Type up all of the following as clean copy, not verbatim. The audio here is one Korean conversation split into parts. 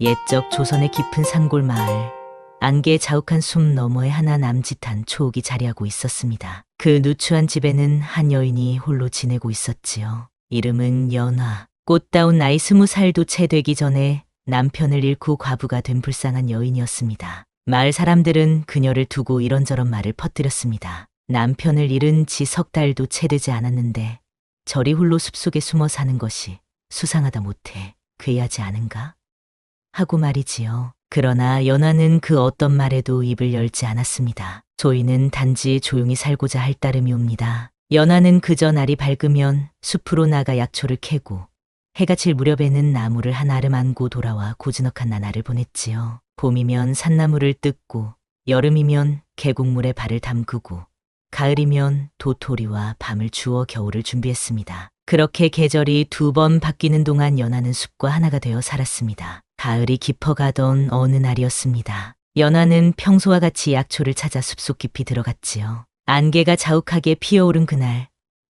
옛적 조선의 깊은 산골 마을. 안개에 자욱한 숲 너머에 하나 남짓한 초옥이 자리하고 있었습니다. 그 누추한 집에는 한 여인이 홀로 지내고 있었지요. 이름은 연화. 꽃다운 나이 20살도 채 되기 전에 남편을 잃고 과부가 된 불쌍한 여인이었습니다. 마을 사람들은 그녀를 두고 이런저런 말을 퍼뜨렸습니다. 남편을 잃은 지 3달도 채 되지 않았는데 저리 홀로 숲속에 숨어 사는 것이 수상하다 못해 괴하지 않은가? 하고 말이지요. 그러나 연화는 그 어떤 말에도 입을 열지 않았습니다. 저희는 단지 조용히 살고자 할 따름이옵니다. 연화는 그저 날이 밝으면 숲으로 나가 약초를 캐고 해가 질 무렵에는 나무를 한 아름 안고 돌아와 고즈넉한 나날을 보냈지요. 봄이면 산나물을 뜯고 여름이면 계곡물에 발을 담그고 가을이면 도토리와 밤을 주워 겨울을 준비했습니다. 그렇게 계절이 2번 바뀌는 동안 연화는 숲과 하나가 되어 살았습니다. 가을이 깊어가던 어느 날이었습니다. 연화는 평소와 같이 약초를 찾아 숲속 깊이 들어갔지요. 안개가 자욱하게 피어오른 그날,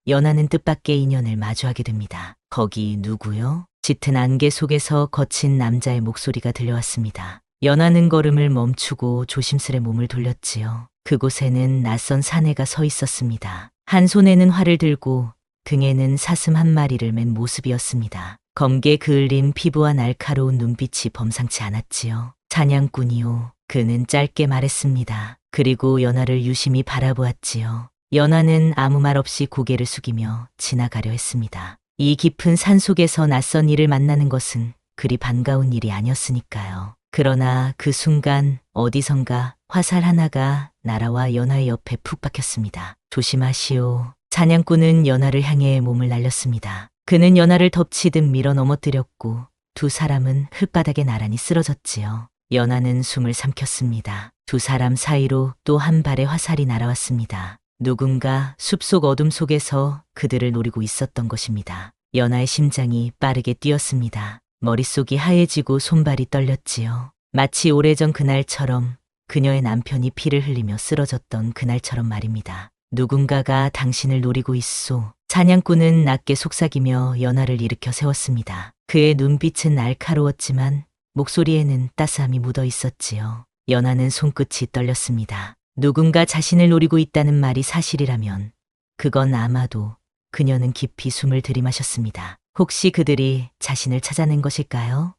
연화는 뜻밖의 인연을 마주하게 됩니다. 거기 누구요? 짙은 안개 속에서 거친 남자의 목소리가 들려왔습니다. 연화는 걸음을 멈추고 조심스레 몸을 돌렸지요. 그곳에는 낯선 사내가 서 있었습니다. 한 손에는 활을 들고 등에는 사슴 한 마리를 맨 모습이었습니다. 검게 그을린 피부와 날카로운 눈빛이 범상치 않았지요. 사냥꾼이요. 그는 짧게 말했습니다. 그리고 연화를 유심히 바라보았지요. 연화는 아무 말 없이 고개를 숙이며 지나가려 했습니다. 이 깊은 산속에서 낯선 이를 만나는 것은 그리 반가운 일이 아니었으니까요. 그러나 그 순간 어디선가 화살 하나가 날아와 연화의 옆에 푹 박혔습니다. 조심하시오. 사냥꾼은 연화를 향해 몸을 날렸습니다. 그는 연화를 덮치듯 밀어 넘어뜨렸고 두 사람은 흙바닥에 나란히 쓰러졌지요. 연화는 숨을 삼켰습니다. 두 사람 사이로 또 한 발의 화살이 날아왔습니다. 누군가 숲속 어둠 속에서 그들을 노리고 있었던 것입니다. 연화의 심장이 빠르게 뛰었습니다. 머릿속이 하얘지고 손발이 떨렸지요. 마치 오래전 그날처럼 그녀의 남편이 피를 흘리며 쓰러졌던 그날처럼 말입니다. 누군가가 당신을 노리고 있소. 사냥꾼은 낮게 속삭이며 연화를 일으켜 세웠습니다. 그의 눈빛은 날카로웠지만 목소리에는 따스함이 묻어 있었지요. 연화는 손끝이 떨렸습니다. 누군가 자신을 노리고 있다는 말이 사실이라면 그건 아마도 그녀는 깊이 숨을 들이마셨습니다. 혹시 그들이 자신을 찾아낸 것일까요?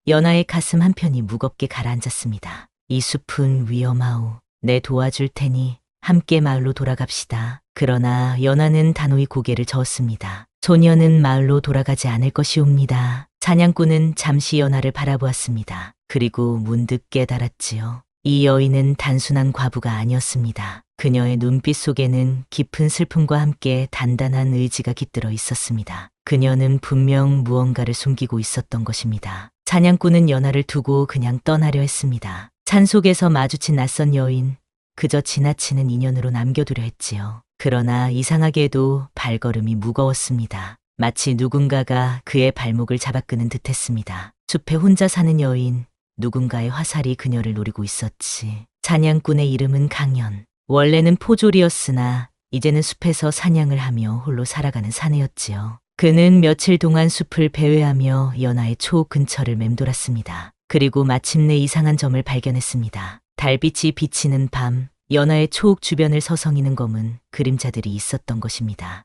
연화의 가슴 한편이 무겁게 가라앉았습니다. 이 숲은 위험하오. 내 도와줄 테니 함께 마을로 돌아갑시다. 그러나 연화는 단호히 고개를 저었습니다. 소녀는 마을로 돌아가지 않을 것이옵니다. 사냥꾼은 잠시 연화를 바라보았습니다. 그리고 문득 깨달았지요. 이 여인은 단순한 과부가 아니었습니다. 그녀의 눈빛 속에는 깊은 슬픔과 함께 단단한 의지가 깃들어 있었습니다. 그녀는 분명 무언가를 숨기고 있었던 것입니다. 사냥꾼은 연화를 두고 그냥 떠나려 했습니다. 산속에서 마주친 낯선 여인, 그저 지나치는 인연으로 남겨두려 했지요. 그러나 이상하게도 발걸음이 무거웠습니다. 마치 누군가가 그의 발목을 잡아끄는 듯했습니다. 숲에 혼자 사는 여인, 누군가의 화살이 그녀를 노리고 있었지. 사냥꾼의 이름은 강연. 원래는 포졸이었으나 이제는 숲에서 사냥을 하며 홀로 살아가는 사내였지요. 그는 며칠 동안 숲을 배회하며 연화의 초옥 근처를 맴돌았습니다. 그리고 마침내 이상한 점을 발견했습니다. 달빛이 비치는 밤, 연화의 초옥 주변을 서성이는 검은 그림자들이 있었던 것입니다.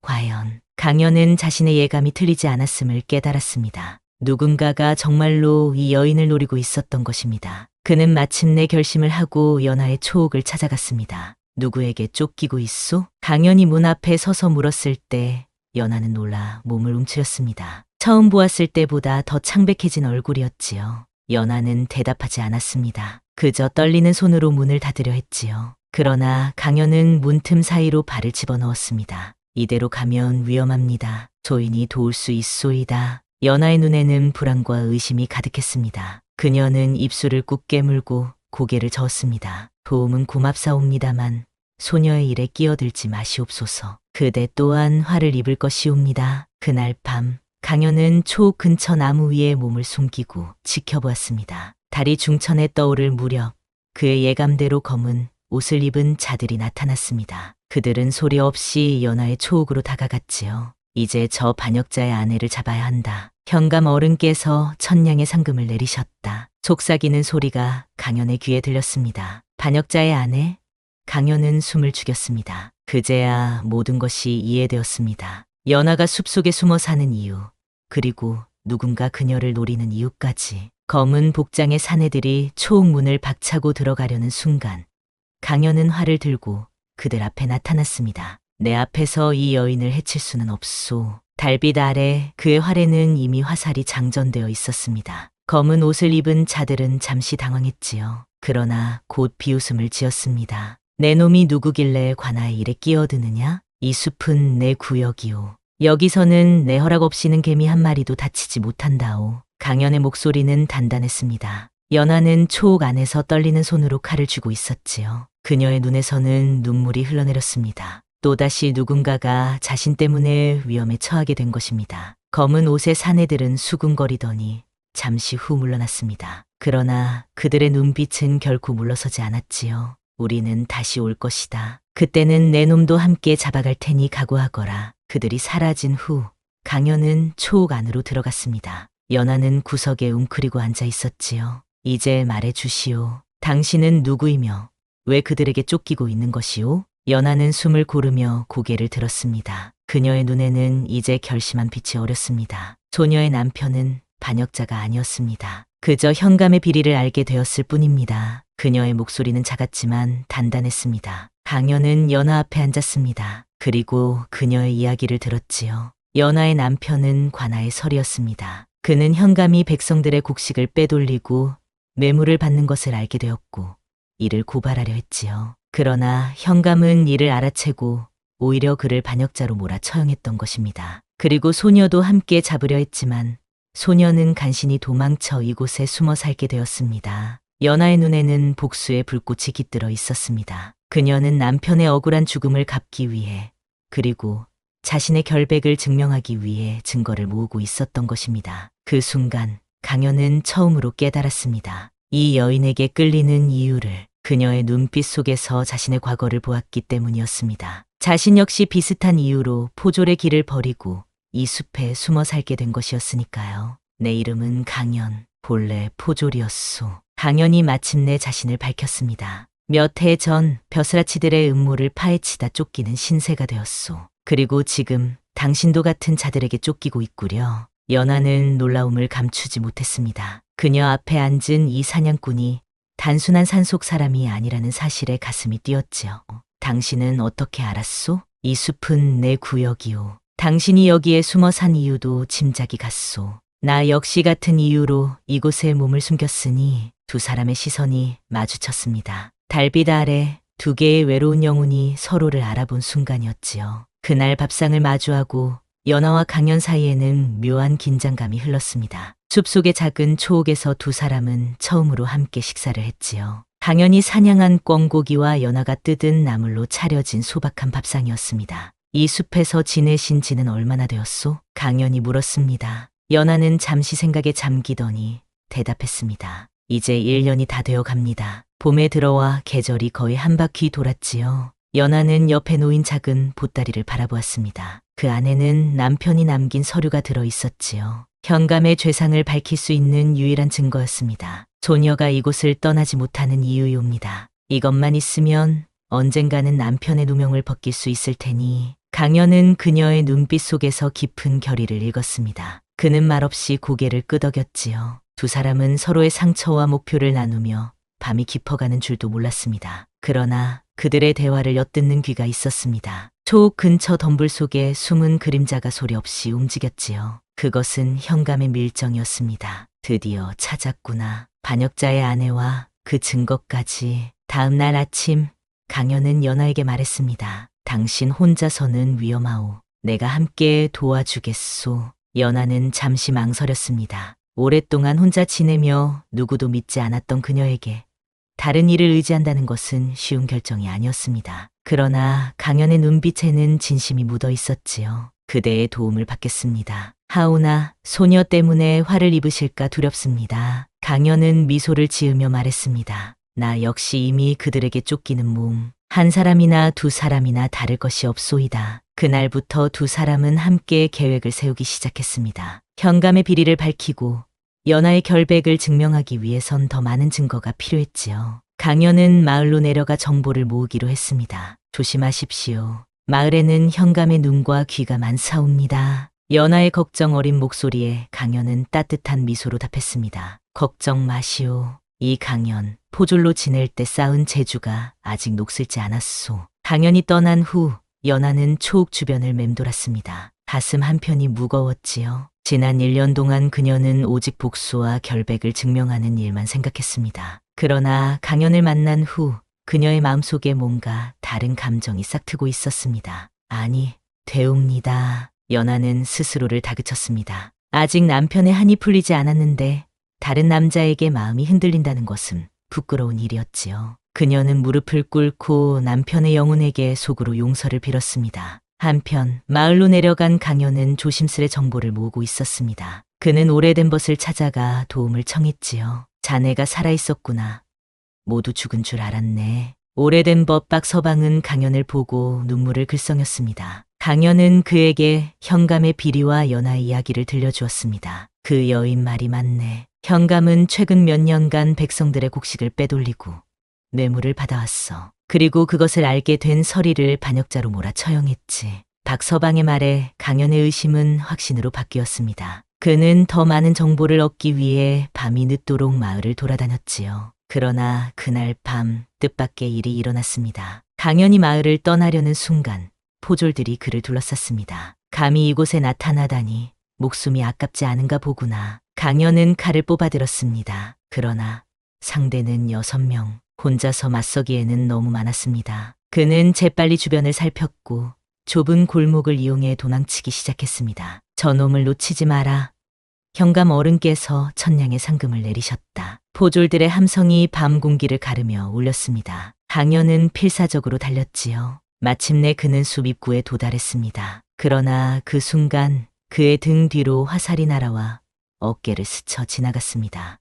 과연 강연은 자신의 예감이 틀리지 않았음을 깨달았습니다. 누군가가 정말로 이 여인을 노리고 있었던 것입니다. 그는 마침내 결심을 하고 연화의 초옥을 찾아갔습니다. 누구에게 쫓기고 있소? 강연이 문 앞에 서서 물었을 때 연화는 놀라 몸을 움츠렸습니다. 처음 보았을 때보다 더 창백해진 얼굴이었지요. 연화는 대답하지 않았습니다. 그저 떨리는 손으로 문을 닫으려 했지요. 그러나 강연은 문틈 사이로 발을 집어넣었습니다. 이대로 가면 위험합니다. 소인이 도울 수 있소이다. 연화의 눈에는 불안과 의심이 가득했습니다. 그녀는 입술을 꾹 깨물고 고개를 저었습니다. 도움은 고맙사옵니다만 소녀의 일에 끼어들지 마시옵소서. 그대 또한 화를 입을 것이옵니다. 그날 밤 강연은 초옥 근처 나무 위에 몸을 숨기고 지켜보았습니다. 달이 중천에 떠오를 무렵 그의 예감대로 검은 옷을 입은 자들이 나타났습니다. 그들은 소리 없이 연화의 초옥으로 다가갔지요. 이제 저 반역자의 아내를 잡아야 한다. 현감 어른께서 천냥의 상금을 내리셨다. 속삭이는 소리가 강연의 귀에 들렸습니다. 반역자의 아내 강연은 숨을 죽였습니다. 그제야 모든 것이 이해되었습니다. 연하가 숲속에 숨어 사는 이유, 그리고 누군가 그녀를 노리는 이유까지. 검은 복장의 사내들이 초옥문을 박차고 들어가려는 순간 강연은 활을 들고 그들 앞에 나타났습니다. 내 앞에서 이 여인을 해칠 수는 없소. 달빛 아래 그의 활에는 이미 화살이 장전되어 있었습니다. 검은 옷을 입은 자들은 잠시 당황했지요. 그러나 곧 비웃음을 지었습니다. 내 놈이 누구길래 관아의 일에 끼어드느냐? 이 숲은 내 구역이오. 여기서는 내 허락 없이는 개미 한 마리도 다치지 못한다오. 강연의 목소리는 단단했습니다. 연하는 초옥 안에서 떨리는 손으로 칼을 쥐고 있었지요. 그녀의 눈에서는 눈물이 흘러내렸습니다. 또다시 누군가가 자신 때문에 위험에 처하게 된 것입니다. 검은 옷의 사내들은 수군거리더니 잠시 후 물러났습니다. 그러나 그들의 눈빛은 결코 물러서지 않았지요. 우리는 다시 올 것이다. 그때는 내 놈도 함께 잡아갈 테니 각오하거라. 그들이 사라진 후 강연은 초옥 안으로 들어갔습니다. 연하는 구석에 웅크리고 앉아 있었지요. 이제 말해 주시오. 당신은 누구이며 왜 그들에게 쫓기고 있는 것이오? 연하는 숨을 고르며 고개를 들었습니다. 그녀의 눈에는 이제 결심한 빛이 어렸습니다. 소녀의 남편은 반역자가 아니었습니다. 그저 현감의 비리를 알게 되었을 뿐입니다. 그녀의 목소리는 작았지만 단단했습니다. 강연은 연하 앞에 앉았습니다. 그리고 그녀의 이야기를 들었지요. 연하의 남편은 관아의 설이었습니다. 그는 현감이 백성들의 곡식을 빼돌리고 뇌물을 받는 것을 알게 되었고 이를 고발하려 했지요. 그러나 현감은 이를 알아채고 오히려 그를 반역자로 몰아 처형했던 것입니다. 그리고 소녀도 함께 잡으려 했지만 소녀는 간신히 도망쳐 이곳에 숨어 살게 되었습니다. 연하의 눈에는 복수의 불꽃이 깃들어 있었습니다. 그녀는 남편의 억울한 죽음을 갚기 위해 그리고 자신의 결백을 증명하기 위해 증거를 모으고 있었던 것입니다. 그 순간 강연은 처음으로 깨달았습니다. 이 여인에게 끌리는 이유를 그녀의 눈빛 속에서 자신의 과거를 보았기 때문이었습니다. 자신 역시 비슷한 이유로 포졸의 길을 버리고 이 숲에 숨어 살게 된 것이었으니까요. 내 이름은 강연, 본래 포졸이었소. 강연이 마침내 자신을 밝혔습니다. 몇 해 전 벼슬아치들의 음모를 파헤치다 쫓기는 신세가 되었소. 그리고 지금 당신도 같은 자들에게 쫓기고 있구려. 연하는 놀라움을 감추지 못했습니다. 그녀 앞에 앉은 이 사냥꾼이 단순한 산속 사람이 아니라는 사실에 가슴이 뛰었지요. 당신은 어떻게 알았소? 이 숲은 내 구역이오. 당신이 여기에 숨어 산 이유도 짐작이 갔소. 나 역시 같은 이유로 이곳에 몸을 숨겼으니 두 사람의 시선이 마주쳤습니다. 달빛 아래 두 개의 외로운 영혼이 서로를 알아본 순간이었지요. 그날 밥상을 마주하고 연하와 강연 사이에는 묘한 긴장감이 흘렀습니다. 숲속의 작은 초옥에서 두 사람은 처음으로 함께 식사를 했지요. 강연이 사냥한 꿩고기와 연하가 뜯은 나물로 차려진 소박한 밥상이었습니다. 이 숲에서 지내신 지는 얼마나 되었소? 강연이 물었습니다. 연하는 잠시 생각에 잠기더니 대답했습니다. 이제 1년이 다 되어 갑니다. 봄에 들어와 계절이 거의 한 바퀴 돌았지요. 연하는 옆에 놓인 작은 보따리를 바라보았습니다. 그 안에는 남편이 남긴 서류가 들어 있었지요. 현감의 죄상을 밝힐 수 있는 유일한 증거였습니다. 소녀가 이곳을 떠나지 못하는 이유요입니다. 이것만 있으면 언젠가는 남편의 누명을 벗길 수 있을 테니. 강연은 그녀의 눈빛 속에서 깊은 결의를 읽었습니다. 그는 말없이 고개를 끄덕였지요. 두 사람은 서로의 상처와 목표를 나누며 밤이 깊어가는 줄도 몰랐습니다. 그러나 그들의 대화를 엿듣는 귀가 있었습니다. 초옥 근처 덤불 속에 숨은 그림자가 소리 없이 움직였지요. 그것은 현감의 밀정이었습니다. 드디어 찾았구나. 반역자의 아내와 그 증거까지. 다음 날 아침 강연은 연하에게 말했습니다. 당신 혼자서는 위험하오. 내가 함께 도와주겠소. 연하는 잠시 망설였습니다. 오랫동안 혼자 지내며 누구도 믿지 않았던 그녀에게 다른 일을 의지한다는 것은 쉬운 결정이 아니었습니다. 그러나 강연의 눈빛에는 진심이 묻어 있었지요. 그대의 도움을 받겠습니다. 하오나 소녀 때문에 화를 입으실까 두렵습니다. 강연은 미소를 지으며 말했습니다. 나 역시 이미 그들에게 쫓기는 몸. 한 사람이나 두 사람이나 다를 것이 없소이다. 그날부터 두 사람은 함께 계획을 세우기 시작했습니다. 현감의 비리를 밝히고 연하의 결백을 증명하기 위해선 더 많은 증거가 필요했지요. 강연은 마을로 내려가 정보를 모으기로 했습니다. 조심하십시오. 마을에는 현감의 눈과 귀가 많사옵니다. 연하의 걱정 어린 목소리에 강연은 따뜻한 미소로 답했습니다. 걱정 마시오. 이 강연, 포졸로 지낼 때 쌓은 재주가 아직 녹슬지 않았소. 강연이 떠난 후 연하는 초옥 주변을 맴돌았습니다. 가슴 한편이 무거웠지요. 지난 1년 동안 그녀는 오직 복수와 결백을 증명하는 일만 생각했습니다. 그러나 강연을 만난 후 그녀의 마음속에 뭔가 다른 감정이 싹트고 있었습니다. 아니, 되옵니다. 연하는 스스로를 다그쳤습니다. 아직 남편의 한이 풀리지 않았는데 다른 남자에게 마음이 흔들린다는 것은 부끄러운 일이었지요. 그녀는 무릎을 꿇고 남편의 영혼에게 속으로 용서를 빌었습니다. 한편 마을로 내려간 강연은 조심스레 정보를 모으고 있었습니다. 그는 오래된 벗을 찾아가 도움을 청했지요. 자네가 살아있었구나. 모두 죽은 줄 알았네. 오래된 법박 서방은 강연을 보고 눈물을 글썽였습니다. 강연은 그에게 현감의 비리와 연하의 이야기를 들려주었습니다. 그 여인 말이 맞네. 현감은 최근 몇 년간 백성들의 곡식을 빼돌리고 뇌물을 받아왔어. 그리고 그것을 알게 된 서리를 반역자로 몰아 처형했지. 박서방의 말에 강연의 의심은 확신으로 바뀌었습니다. 그는 더 많은 정보를 얻기 위해 밤이 늦도록 마을을 돌아다녔지요. 그러나 그날 밤 뜻밖의 일이 일어났습니다. 강연이 마을을 떠나려는 순간 포졸들이 그를 둘러쌌습니다. 감히 이곳에 나타나다니 목숨이 아깝지 않은가 보구나. 강연은 칼을 뽑아들었습니다. 그러나 상대는 6명. 혼자서 맞서기에는 너무 많았습니다. 그는 재빨리 주변을 살폈고 좁은 골목을 이용해 도망치기 시작했습니다. 저놈을 놓치지 마라. 현감 어른께서 천냥의 상금을 내리셨다. 포졸들의 함성이 밤 공기를 가르며 울렸습니다. 강연은 필사적으로 달렸지요. 마침내 그는 숲 입구에 도달했습니다. 그러나 그 순간 그의 등 뒤로 화살이 날아와 어깨를 스쳐 지나갔습니다.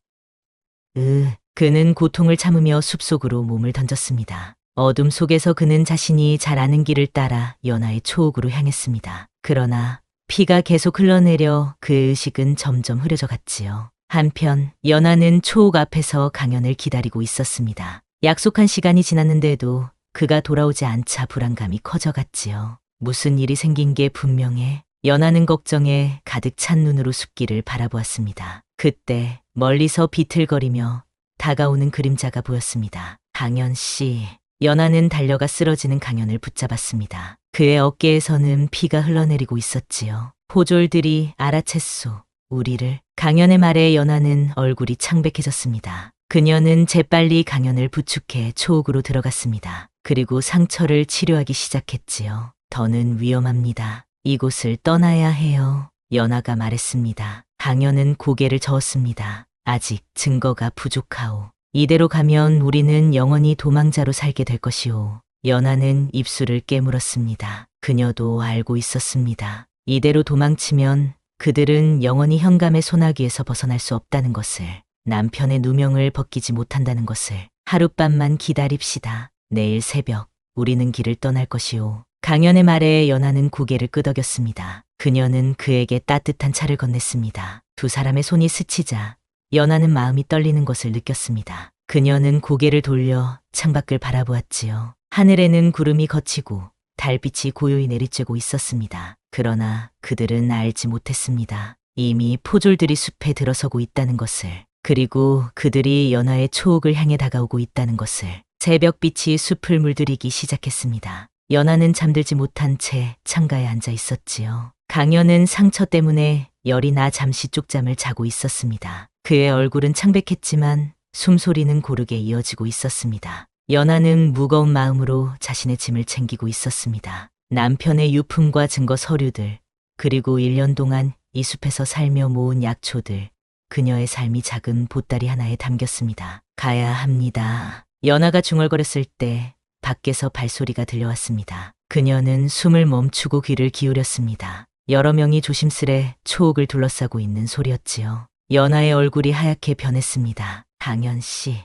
그는 고통을 참으며 숲속으로 몸을 던졌습니다. 어둠 속에서 그는 자신이 잘 아는 길을 따라 연하의 초옥으로 향했습니다. 그러나 피가 계속 흘러내려 그의 의식은 점점 흐려져 갔지요. 한편 연하는 초옥 앞에서 강연을 기다리고 있었습니다. 약속한 시간이 지났는데도 그가 돌아오지 않자 불안감이 커져갔지요. 무슨 일이 생긴 게 분명해. 연하는 걱정에 가득 찬 눈으로 숲길을 바라보았습니다. 그때 멀리서 비틀거리며 다가오는 그림자가 보였습니다. 강연 씨. 연하는 달려가 쓰러지는 강연을 붙잡았습니다. 그의 어깨에서는 피가 흘러내리고 있었지요. 포졸들이 알아챘소. 우리를. 강연의 말에 연하는 얼굴이 창백해졌습니다. 그녀는 재빨리 강연을 부축해 초옥으로 들어갔습니다. 그리고 상처를 치료하기 시작했지요. 더는 위험합니다. 이곳을 떠나야 해요. 연하가 말했습니다. 강연은 고개를 저었습니다. 아직 증거가 부족하오. 이대로 가면 우리는 영원히 도망자로 살게 될 것이오. 연하는 입술을 깨물었습니다. 그녀도 알고 있었습니다. 이대로 도망치면 그들은 영원히 현감의 소나기에서 벗어날 수 없다는 것을, 남편의 누명을 벗기지 못한다는 것을. 하룻밤만 기다립시다. 내일 새벽 우리는 길을 떠날 것이오. 강연의 말에 연하는 고개를 끄덕였습니다. 그녀는 그에게 따뜻한 차를 건넸습니다. 두 사람의 손이 스치자 연하는 마음이 떨리는 것을 느꼈습니다. 그녀는 고개를 돌려 창밖을 바라보았지요. 하늘에는 구름이 걷히고 달빛이 고요히 내리쬐고 있었습니다. 그러나 그들은 알지 못했습니다. 이미 포졸들이 숲에 들어서고 있다는 것을, 그리고 그들이 연하의 초옥을 향해 다가오고 있다는 것을. 새벽빛이 숲을 물들이기 시작했습니다. 연하는 잠들지 못한 채 창가에 앉아 있었지요. 강연은 상처 때문에 열이 나 잠시 쪽잠을 자고 있었습니다. 그의 얼굴은 창백했지만 숨소리는 고르게 이어지고 있었습니다. 연하는 무거운 마음으로 자신의 짐을 챙기고 있었습니다. 남편의 유품과 증거 서류들, 그리고 1년 동안 이 숲에서 살며 모은 약초들, 그녀의 삶이 작은 보따리 하나에 담겼습니다. 가야 합니다. 연하가 중얼거렸을 때 밖에서 발소리가 들려왔습니다. 그녀는 숨을 멈추고 귀를 기울였습니다. 여러 명이 조심스레 초옥을 둘러싸고 있는 소리였지요. 연하의 얼굴이 하얗게 변했습니다. 강연 씨,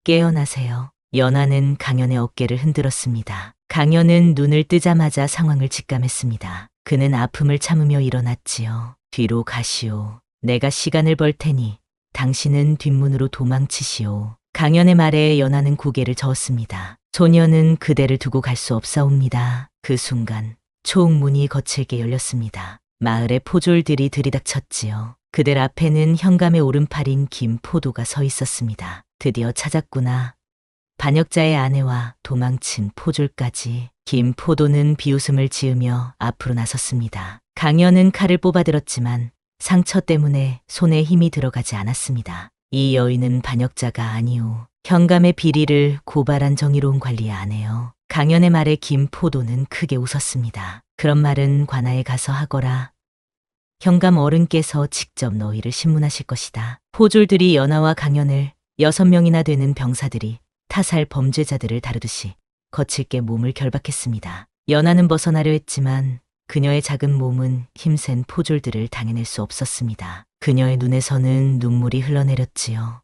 깨어나세요. 연하는 강연의 어깨를 흔들었습니다. 강연은 눈을 뜨자마자 상황을 직감했습니다. 그는 아픔을 참으며 일어났지요. 뒤로 가시오. 내가 시간을 벌 테니 당신은 뒷문으로 도망치시오. 강연의 말에 연하는 고개를 저었습니다. 소녀는 그대를 두고 갈 수 없사옵니다. 그 순간 초옥문이 거칠게 열렸습니다. 마을의 포졸들이 들이닥쳤지요. 그들 앞에는 현감의 오른팔인 김포도가 서 있었습니다. 드디어 찾았구나. 반역자의 아내와 도망친 포졸까지. 김포도는 비웃음을 지으며 앞으로 나섰습니다. 강연은 칼을 뽑아들었지만 상처 때문에 손에 힘이 들어가지 않았습니다. 이 여인은 반역자가 아니오. 현감의 비리를 고발한 정의로운 관리의 아내요. 강연의 말에 김포도는 크게 웃었습니다. 그런 말은 관아에 가서 하거라. 현감 어른께서 직접 너희를 신문하실 것이다. 포졸들이 연하와 강연을 6명이나 되는 병사들이 타살 범죄자들을 다루듯이 거칠게 몸을 결박했습니다. 연하는 벗어나려 했지만 그녀의 작은 몸은 힘센 포졸들을 당해낼 수 없었습니다. 그녀의 눈에서는 눈물이 흘러내렸지요.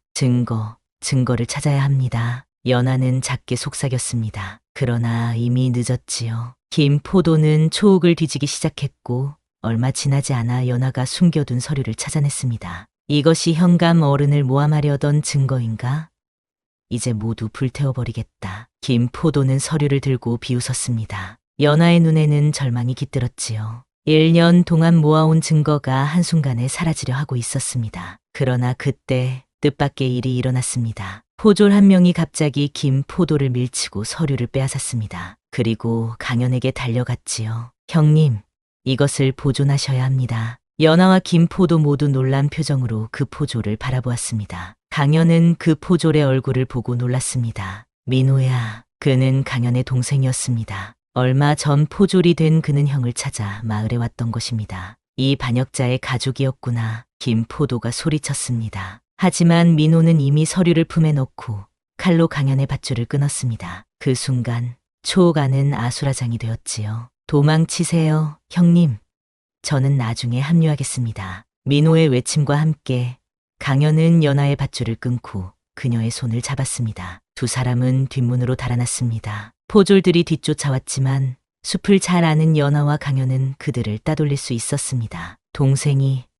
증거를 찾아야 합니다. 연하는 작게 속삭였습니다. 그러나 이미 늦었지요. 김포도는 초옥을 뒤지기 시작했고 얼마 지나지 않아 연하가 숨겨둔 서류를 찾아냈습니다. 이것이 현감 어른을 모함하려던 증거인가? 이제 모두 불태워버리겠다. 김포도는 서류를 들고 비웃었습니다. 연하의 눈에는 절망이 깃들었지요. 1년 동안 모아온 증거가 한순간에 사라지려 하고 있었습니다. 그러나 그때 뜻밖의 일이 일어났습니다. 포졸 한 명이 갑자기 김포도를 밀치고 서류를 빼앗았습니다. 그리고 강연에게 달려갔지요. 형님, 이것을 보존하셔야 합니다. 연하와 김포도 모두 놀란 표정으로 그 포졸을 바라보았습니다. 강연은 그 포졸의 얼굴을 보고 놀랐습니다. 민호야, 그는 강연의 동생이었습니다. 얼마 전 포졸이 된 그는 형을 찾아 마을에 왔던 것입니다. 이 반역자의 가족이었구나. 김포도가 소리쳤습니다. 하지만 민호는 이미 서류를 품에 넣고 칼로 강연의 밧줄을 끊었습니다. 그 순간 초옥아는 아수라장이 되었지요. 도망치세요, 형님. 저는 나중에 합류하겠습니다. 민호의 외침과 함께 강연은 연하의 밧줄을 끊고 그녀의 손을 잡았습니다. 두 사람은 뒷문으로 달아났습니다. 포졸들이 뒤쫓아왔지만 숲을 잘 아는 연하와 강연은 그들을 따돌릴 수 있었습니다.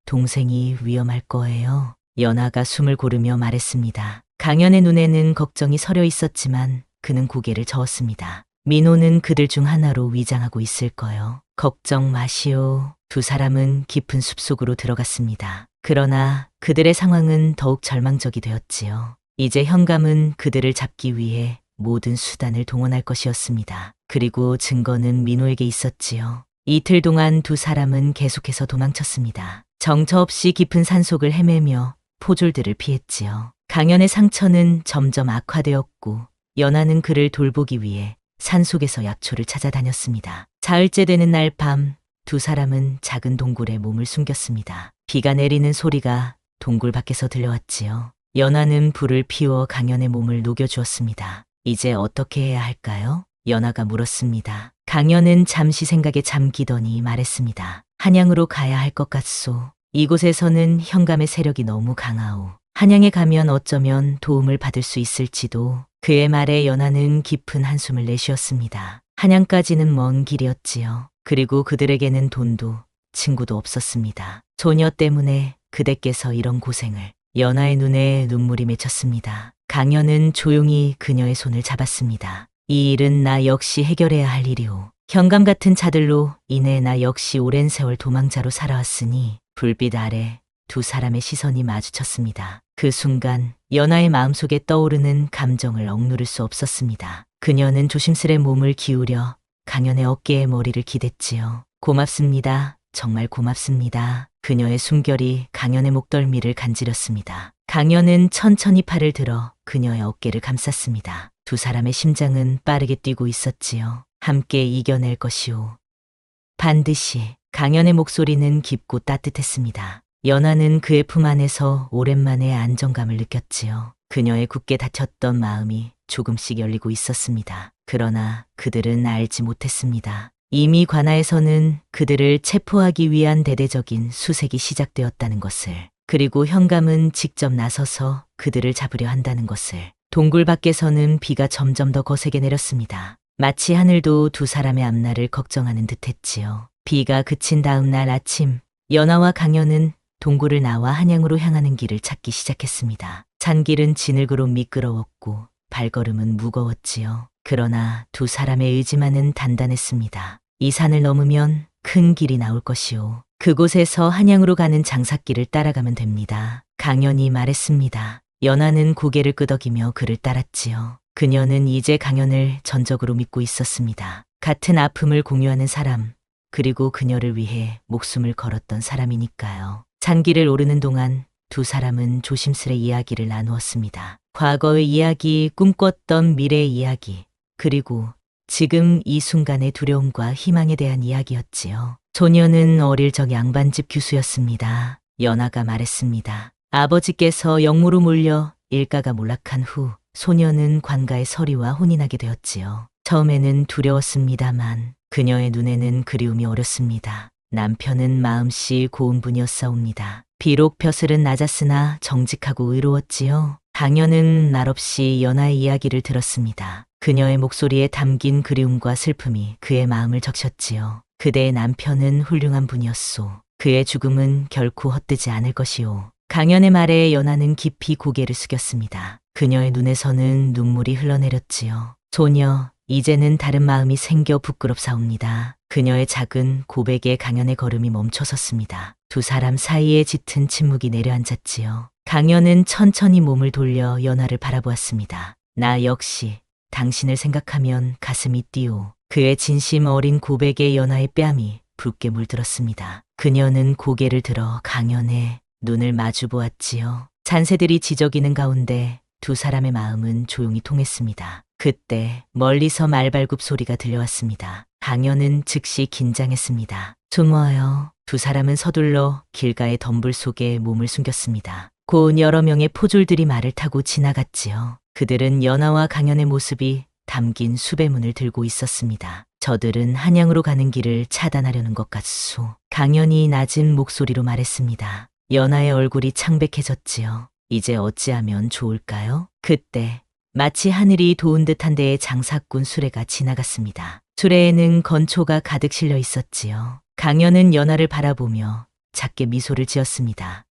동생이 위험할 거예요. 연하가 숨을 고르며 말했습니다. 강연의 눈에는 걱정이 서려 있었지만 그는 고개를 저었습니다. 민호는 그들 중 하나로 위장하고 있을 거요. 걱정 마시오. 두 사람은 깊은 숲속으로 들어갔습니다. 그러나 그들의 상황은 더욱 절망적이 되었지요. 이제 현감은 그들을 잡기 위해 모든 수단을 동원할 것이었습니다. 그리고 증거는 민호에게 있었지요. 이틀 동안 두 사람은 계속해서 도망쳤습니다. 정처 없이 깊은 산속을 헤매며 포졸들을 피했지요. 강연의 상처는 점점 악화되었고 연하는 그를 돌보기 위해 산속에서 약초를 찾아다녔습니다. 사흘째 되는 날 밤 두 사람은 작은 동굴에 몸을 숨겼습니다. 비가 내리는 소리가 동굴 밖에서 들려왔지요. 연하는 불을 피워 강연의 몸을 녹여주었습니다. 이제 어떻게 해야 할까요? 연하가 물었습니다. 강연은 잠시 생각에 잠기더니 말했습니다. 한양으로 가야 할 것 같소. 이곳에서는 현감의 세력이 너무 강하오. 한양에 가면 어쩌면 도움을 받을 수 있을지도. 그의 말에 연하는 깊은 한숨을 내쉬었습니다. 한양까지는 먼 길이었지요. 그리고 그들에게는 돈도 친구도 없었습니다. 소녀 때문에 그대께서 이런 고생을. 연하의 눈에 눈물이 맺혔습니다. 강연은 조용히 그녀의 손을 잡았습니다. 이 일은 나 역시 해결해야 할 일이오. 현감 같은 자들로 인해 나 역시 오랜 세월 도망자로 살아왔으니. 불빛 아래 두 사람의 시선이 마주쳤습니다. 그 순간 연하의 마음속에 떠오르는 감정을 억누를 수 없었습니다. 그녀는 조심스레 몸을 기울여 강연의 어깨에 머리를 기댔지요. 고맙습니다. 정말 고맙습니다. 그녀의 숨결이 강연의 목덜미를 간지렸습니다. 강연은 천천히 팔을 들어 그녀의 어깨를 감쌌습니다. 두 사람의 심장은 빠르게 뛰고 있었지요. 함께 이겨낼 것이오. 반드시. 강연의 목소리는 깊고 따뜻했습니다. 연하는 그의 품 안에서 오랜만에 안정감을 느꼈지요. 그녀의 굳게 닫혔던 마음이 조금씩 열리고 있었습니다. 그러나 그들은 알지 못했습니다. 이미 관아에서는 그들을 체포하기 위한 대대적인 수색이 시작되었다는 것을, 그리고 현감은 직접 나서서 그들을 잡으려 한다는 것을. 동굴 밖에서는 비가 점점 더 거세게 내렸습니다. 마치 하늘도 두 사람의 앞날을 걱정하는 듯했지요. 비가 그친 다음 날 아침, 연하와 강연은 동굴을 나와 한양으로 향하는 길을 찾기 시작했습니다. 산길은 지늘그로 미끄러웠고 발걸음은 무거웠지요. 그러나 두 사람의 의지만은 단단했습니다. 이 산을 넘으면 큰 길이 나올 것이오. 그곳에서 한양으로 가는 장삭길을 따라가면 됩니다. 강연이 말했습니다. 연하는 고개를 끄덕이며 그를 따랐지요. 그녀는 이제 강연을 전적으로 믿고 있었습니다. 같은 아픔을 공유하는 사람, 그리고 그녀를 위해 목숨을 걸었던 사람이니까요. 산길을 오르는 동안 두 사람은 조심스레 이야기를 나누었습니다. 과거의 이야기, 꿈꿨던 미래의 이야기, 그리고 지금 이 순간의 두려움과 희망에 대한 이야기였지요. 소녀는 어릴 적 양반집 교수였습니다. 연하가 말했습니다. 아버지께서 역모로 몰려 일가가 몰락한 후 소녀는 관가의 서리와 혼인하게 되었지요. 처음에는 두려웠습니다만 그녀의 눈에는 그리움이 어렸습니다. 남편은 마음씨 고운 분이었사옵니다. 비록 벼슬은 낮았으나 정직하고 의로웠지요. 강연은 말없이 연하의 이야기를 들었습니다. 그녀의 목소리에 담긴 그리움과 슬픔이 그의 마음을 적셨지요. 그대의 남편은 훌륭한 분이었소. 그의 죽음은 결코 헛되지 않을 것이오. 강연의 말에 연하는 깊이 고개를 숙였습니다. 그녀의 눈에서는 눈물이 흘러내렸지요. 소녀, 이제는 다른 마음이 생겨 부끄럽사옵니다. 그녀의 작은 고백에 강연의 걸음이 멈춰섰습니다. 두 사람 사이에 짙은 침묵이 내려앉았지요. 강연은 천천히 몸을 돌려 연하를 바라보았습니다. 나 역시 당신을 생각하면 가슴이 뛰오. 그의 진심 어린 고백에 연하의 뺨이 붉게 물들었습니다. 그녀는 고개를 들어 강연의 눈을 마주 보았지요. 잔새들이 지저귀는 가운데 두 사람의 마음은 조용히 통했습니다. 그때 멀리서 말발굽 소리가 들려왔습니다. 강연은 즉시 긴장했습니다. 숨어요. 두 사람은 서둘러 길가의 덤불 속에 몸을 숨겼습니다. 곧 여러 명의 포졸들이 말을 타고 지나갔지요. 그들은 연하와 강연의 모습이 담긴 수배문을 들고 있었습니다. 저들은 한양으로 가는 길을 차단하려는 것 같소. 강연이 낮은 목소리로 말했습니다. 연하의 얼굴이 창백해졌지요. 이제 어찌하면 좋을까요? 그때 마치 하늘이 도운 듯한 데에 장사꾼 수레가 지나갔습니다. 수레에는 건초가 가득 실려 있었지요. 강연은 연하를 바라보며 작게 미소를 지었습니다.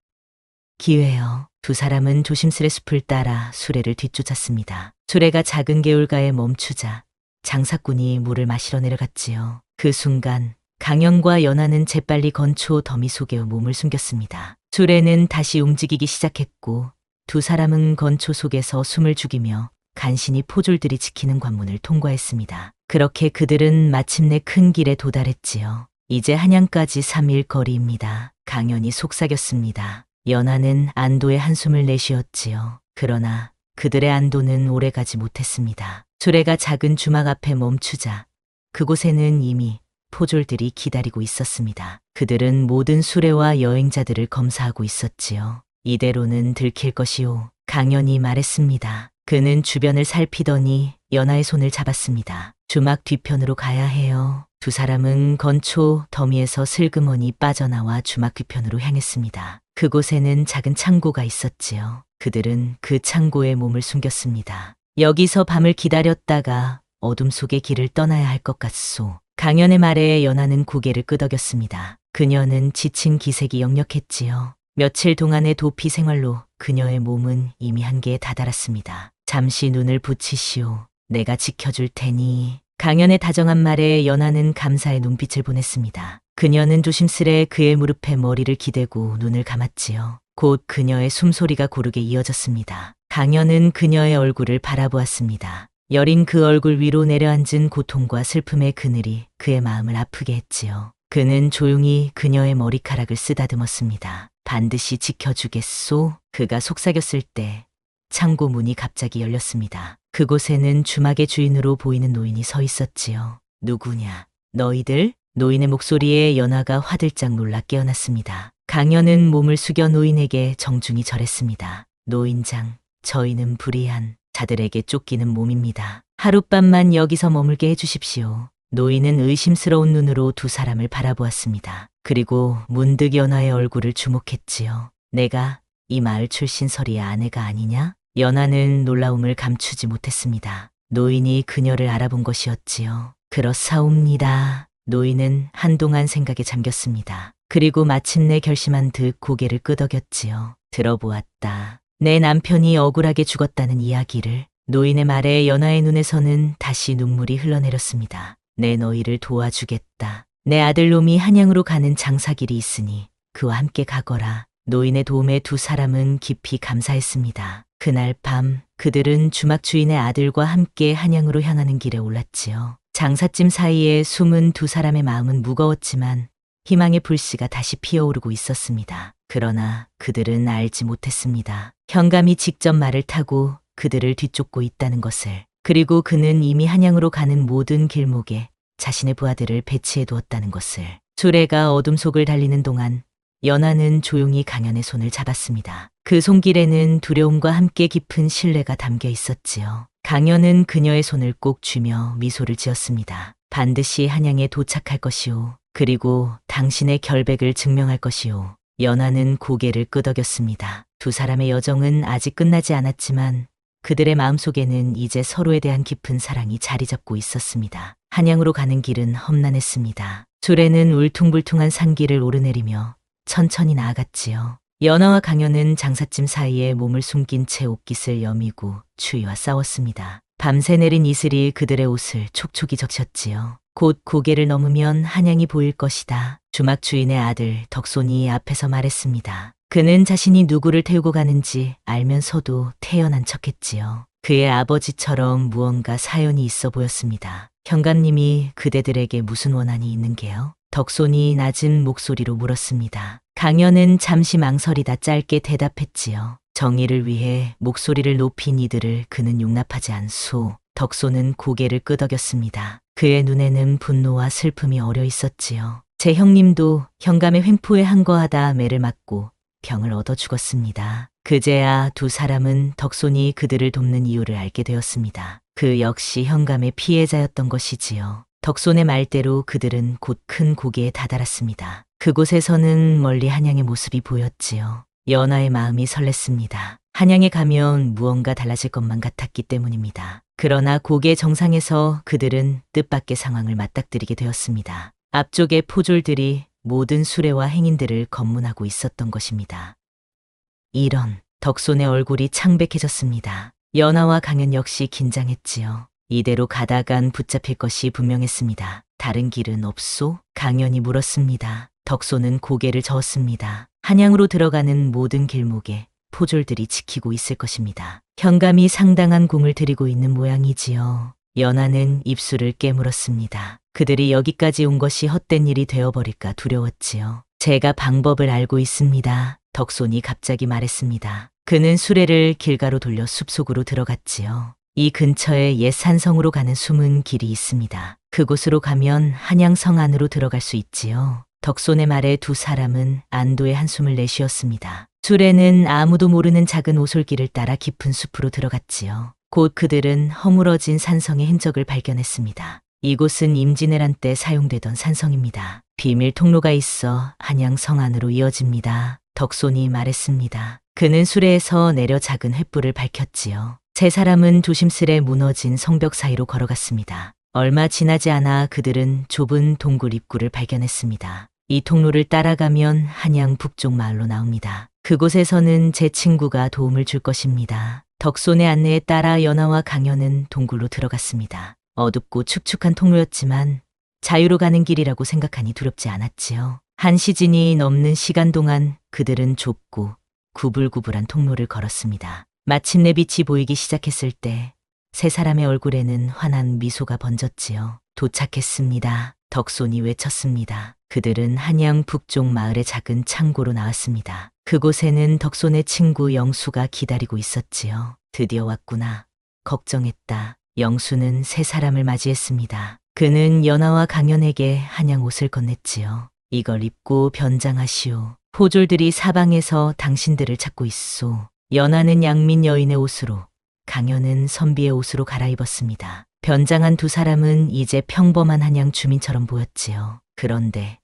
기회요. 두 사람은 조심스레 숲을 따라 수레를 뒤쫓았습니다. 수레가 작은 개울가에 멈추자 장사꾼이 물을 마시러 내려갔지요. 그 순간 강연과 연하는 재빨리 건초 더미 속에 몸을 숨겼습니다. 수레는 다시 움직이기 시작했고 두 사람은 건초 속에서 숨을 죽이며 간신히 포졸들이 지키는 관문을 통과했습니다. 그렇게 그들은 마침내 큰 길에 도달했지요. 이제 한양까지 3일 거리입니다. 강연이 속삭였습니다. 연하는 안도의 한숨을 내쉬었지요. 그러나 그들의 안도는 오래가지 못했습니다. 수레가 작은 주막 앞에 멈추자 그곳에는 이미 포졸들이 기다리고 있었습니다. 그들은 모든 수레와 여행자들을 검사하고 있었지요. 이대로는 들킬 것이오. 강연이 말했습니다. 그는 주변을 살피더니 연하의 손을 잡았습니다. 주막 뒤편으로 가야 해요. 두 사람은 건초 더미에서 슬그머니 빠져나와 주막 뒤편으로 향했습니다. 그곳에는 작은 창고가 있었지요. 그들은 그 창고에 몸을 숨겼습니다. 여기서 밤을 기다렸다가 어둠 속의 길을 떠나야 할 것 같소. 강연의 말에 연하는 고개를 끄덕였습니다. 그녀는 지친 기색이 역력했지요. 며칠 동안의 도피 생활로 그녀의 몸은 이미 한계에 다다랐습니다. 잠시 눈을 붙이시오. 내가 지켜줄 테니. 강연의 다정한 말에 연하는 감사의 눈빛을 보냈습니다. 그녀는 조심스레 그의 무릎에 머리를 기대고 눈을 감았지요. 곧 그녀의 숨소리가 고르게 이어졌습니다. 강연은 그녀의 얼굴을 바라보았습니다. 여린 그 얼굴 위로 내려앉은 고통과 슬픔의 그늘이 그의 마음을 아프게 했지요. 그는 조용히 그녀의 머리카락을 쓰다듬었습니다. 반드시 지켜주겠소. 그가 속삭였을 때 창고 문이 갑자기 열렸습니다. 그곳에는 주막의 주인으로 보이는 노인이 서 있었지요. 누구냐? 너희들? 노인의 목소리에 연하가 화들짝 놀라 깨어났습니다. 강연은 몸을 숙여 노인에게 정중히 절했습니다. 노인장, 저희는 불의한 자들에게 쫓기는 몸입니다. 하룻밤만 여기서 머물게 해주십시오. 노인은 의심스러운 눈으로 두 사람을 바라보았습니다. 그리고 문득 연하의 얼굴을 주목했지요. 내가 이 마을 출신 서리의 아내가 아니냐? 연하는 놀라움을 감추지 못했습니다. 노인이 그녀를 알아본 것이었지요. 그렇사옵니다. 노인은 한동안 생각에 잠겼습니다. 그리고 마침내 결심한 듯 고개를 끄덕였지요. 들어보았다. 내 남편이 억울하게 죽었다는 이야기를. 노인의 말에 연하의 눈에서는 다시 눈물이 흘러내렸습니다. 내 너희를 도와주겠다. 내 아들놈이 한양으로 가는 장사길이 있으니 그와 함께 가거라. 노인의 도움에 두 사람은 깊이 감사했습니다. 그날 밤 그들은 주막 주인의 아들과 함께 한양으로 향하는 길에 올랐지요. 장사짐 사이에 숨은 두 사람의 마음은 무거웠지만 희망의 불씨가 다시 피어오르고 있었습니다. 그러나 그들은 알지 못했습니다. 현감이 직접 말을 타고 그들을 뒤쫓고 있다는 것을. 그리고 그는 이미 한양으로 가는 모든 길목에 자신의 부하들을 배치해 두었다는 것을. 수레가 어둠 속을 달리는 동안 연하는 조용히 강연의 손을 잡았습니다. 그 손길에는 두려움과 함께 깊은 신뢰가 담겨 있었지요. 강연은 그녀의 손을 꼭 쥐며 미소를 지었습니다. 반드시 한양에 도착할 것이오. 그리고 당신의 결백을 증명할 것이오. 연하는 고개를 끄덕였습니다. 두 사람의 여정은 아직 끝나지 않았지만 그들의 마음속에는 이제 서로에 대한 깊은 사랑이 자리 잡고 있었습니다. 한양으로 가는 길은 험난했습니다. 수레는 울퉁불퉁한 산길을 오르내리며 천천히 나아갔지요. 연하와 강연은 장삿짐 사이에 몸을 숨긴 채 옷깃을 여미고 추위와 싸웠습니다. 밤새 내린 이슬이 그들의 옷을 촉촉이 적셨지요. 곧 고개를 넘으면 한양이 보일 것이다. 주막 주인의 아들 덕손이 앞에서 말했습니다. 그는 자신이 누구를 태우고 가는지 알면서도 태연한 척했지요. 그의 아버지처럼 무언가 사연이 있어 보였습니다. 현감님이 그대들에게 무슨 원한이 있는 게요? 덕손이 낮은 목소리로 물었습니다. 강연은 잠시 망설이다 짧게 대답했지요. 정의를 위해 목소리를 높인 이들을 그는 용납하지 않소. 덕손은 고개를 끄덕였습니다. 그의 눈에는 분노와 슬픔이 어려 있었지요. 제 형님도 현감의 횡포에 항거하다 매를 맞고 병을 얻어 죽었습니다. 그제야 두 사람은 덕손이 그들을 돕는 이유를 알게 되었습니다. 그 역시 현감의 피해자였던 것이지요. 덕손의 말대로 그들은 곧 큰 고개에 다다랐습니다. 그곳에서는 멀리 한양의 모습이 보였지요. 연하의 마음이 설렜습니다. 한양에 가면 무언가 달라질 것만 같았기 때문입니다. 그러나 고개 정상에서 그들은 뜻밖의 상황을 맞닥뜨리게 되었습니다. 앞쪽의 포졸들이 모든 수레와 행인들을 검문하고 있었던 것입니다. 이런, 덕손의 얼굴이 창백해졌습니다. 연하와 강연 역시 긴장했지요. 이대로 가다간 붙잡힐 것이 분명했습니다. 다른 길은 없소? 강연이 물었습니다. 덕손은 고개를 저었습니다. 한양으로 들어가는 모든 길목에 포졸들이 지키고 있을 것입니다. 현감이 상당한 공을 들이고 있는 모양이지요. 연하는 입술을 깨물었습니다. 그들이 여기까지 온 것이 헛된 일이 되어버릴까 두려웠지요. 제가 방법을 알고 있습니다. 덕손이 갑자기 말했습니다. 그는 수레를 길가로 돌려 숲속으로 들어갔지요. 이 근처에 옛 산성으로 가는 숨은 길이 있습니다. 그곳으로 가면 한양성 안으로 들어갈 수 있지요. 덕손의 말에 두 사람은 안도의 한숨을 내쉬었습니다. 수레는 아무도 모르는 작은 오솔길을 따라 깊은 숲으로 들어갔지요. 곧 그들은 허물어진 산성의 흔적을 발견했습니다. 이곳은 임진왜란 때 사용되던 산성입니다. 비밀 통로가 있어 한양성 안으로 이어집니다. 덕손이 말했습니다. 그는 수레에서 내려 작은 횃불을 밝혔지요. 세 사람은 조심스레 무너진 성벽 사이로 걸어갔습니다. 얼마 지나지 않아 그들은 좁은 동굴 입구를 발견했습니다. 이 통로를 따라가면 한양 북쪽 마을로 나옵니다. 그곳에서는 제 친구가 도움을 줄 것입니다. 덕손의 안내에 따라 연하와 강연은 동굴로 들어갔습니다. 어둡고 축축한 통로였지만 자유로 가는 길이라고 생각하니 두렵지 않았지요. 한 시즌이 넘는 시간 동안 그들은 좁고 구불구불한 통로를 걸었습니다. 마침내 빛이 보이기 시작했을 때 세 사람의 얼굴에는 환한 미소가 번졌지요. 도착했습니다. 덕손이 외쳤습니다. 그들은 한양 북쪽 마을의 작은 창고로 나왔습니다. 그곳에는 덕손의 친구 영수가 기다리고 있었지요. 드디어 왔구나. 걱정했다. 영수는 세 사람을 맞이했습니다. 그는 연하와 강연에게 한양 옷을 건넸지요. 이걸 입고 변장하시오. 포졸들이 사방에서 당신들을 찾고 있소. 연하는 양민 여인의 옷으로, 강연은 선비의 옷으로 갈아입었습니다. 변장한 두 사람은 이제 평범한 한양 주민처럼 보였지요. 그런데